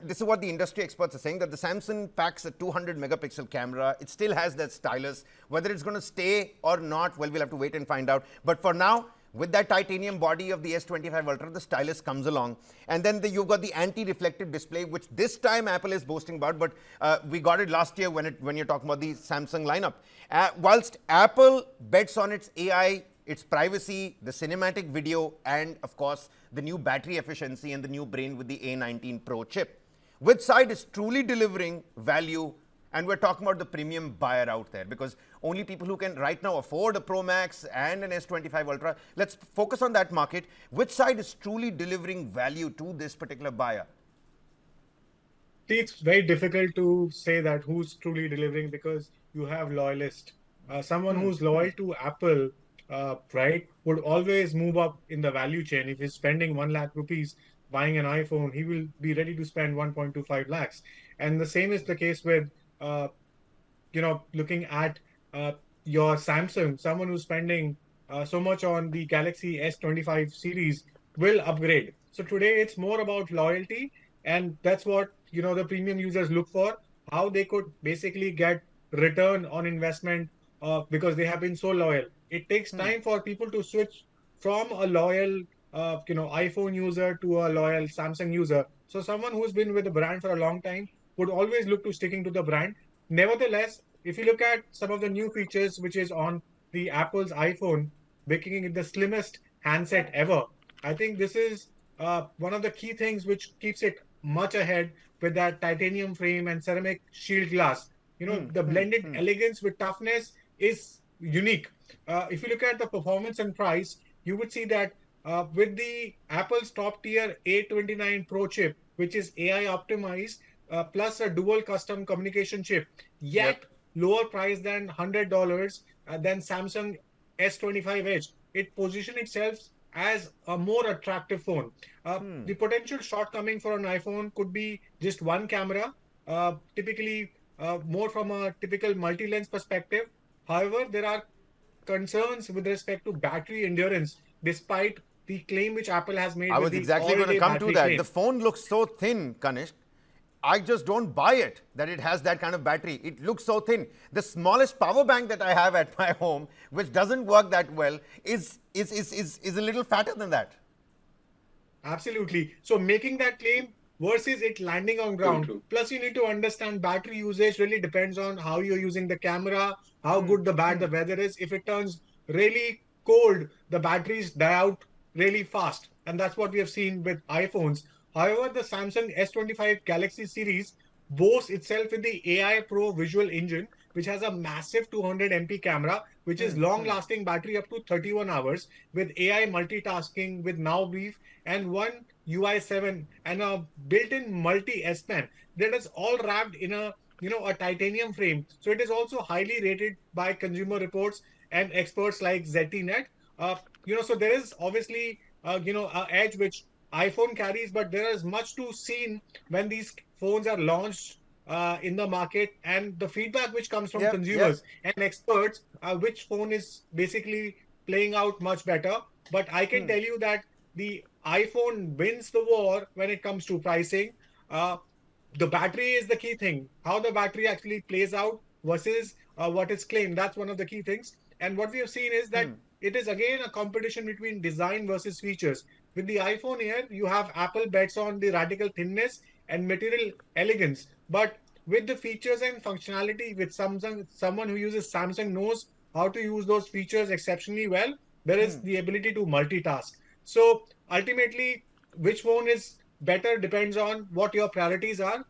this is what the industry experts are saying, that the Samsung packs a 200 megapixel camera. It still has that stylus. Whether it's going to stay or not, well, we'll have to wait and find out. But for now, with that titanium body of the S25 Ultra, the stylus comes along. And then you've got the anti-reflective display, which this time Apple is boasting about, but we got it last year when you're talking about the Samsung lineup. Whilst Apple bets on its AI, its privacy, the cinematic video, and of course, the new battery efficiency and the new brain with the A19 Pro chip. Which side is truly delivering value? And we're talking about the premium buyer out there, because only people who can right now afford a Pro Max and an S25 Ultra. Let's focus on that market. Which side is truly delivering value to this particular buyer? See, it's very difficult to say that who's truly delivering, because you have loyalists. Someone who's loyal to Apple, right, would always move up in the value chain. If he's spending 1 lakh rupees buying an iPhone, he will be ready to spend 1.25 lakhs. And the same is the case with, uh, looking at your Samsung. Someone who's spending so much on the Galaxy S25 series will upgrade. So today it's more about loyalty, and that's what the premium users look for, how they could basically get return on investment, because they have been so loyal. It takes time for people to switch from a loyal iPhone user to a loyal Samsung user. So someone who's been with the brand for a long time would always look to sticking to the brand. Nevertheless, if you look at some of the new features which is on the Apple's iPhone, making it the slimmest handset ever, I think this is one of the key things which keeps it much ahead, with that titanium frame and ceramic shield glass. The blended elegance with toughness is unique. If you look at the performance and price, you would see that with the Apple's top tier A29 Pro chip, which is AI optimized, plus a dual custom communication chip, yet lower price than $100 than Samsung S25 Edge. It positions itself as a more attractive phone. The potential shortcoming for an iPhone could be just one camera, typically more from a typical multi-lens perspective. However, there are concerns with respect to battery endurance, despite the claim which Apple has made I with was the exactly going to all-day come to battery that. claim. The phone looks so thin, Kanishk. I just don't buy it that it has that kind of battery. It looks so thin. The smallest power bank that I have at my home, which doesn't work that well, is a little fatter than that. Absolutely. So making that claim versus it landing on ground. True. Plus, you need to understand battery usage really depends on how you're using the camera, how good the bad the weather is. If it turns really cold, the batteries die out really fast. And that's what we have seen with iPhones. However, the Samsung S25 Galaxy series boasts itself with the AI Pro visual engine, which has a massive 200 MP camera, which is long lasting battery up to 31 hours, with AI multitasking with Now Brief and one UI 7 and a built-in multi S Pen that is all wrapped in a titanium frame. So it is also highly rated by Consumer Reports and experts like ZTNet. So there is obviously a edge which iPhone carries, but there is much to seen when these phones are launched in the market, and the feedback which comes from consumers and experts, which phone is basically playing out much better. But I can tell you that the iPhone wins the war when it comes to pricing. Uh, the battery is the key thing. How the battery actually plays out versus what is claimed. That's one of the key things. And what we have seen is that it is again a competition between design versus features. With the iPhone Air, you have Apple bets on the radical thinness and material elegance. But with the features and functionality, with Samsung, someone who uses Samsung knows how to use those features exceptionally well. There is the ability to multitask. So ultimately, which phone is better depends on what your priorities are.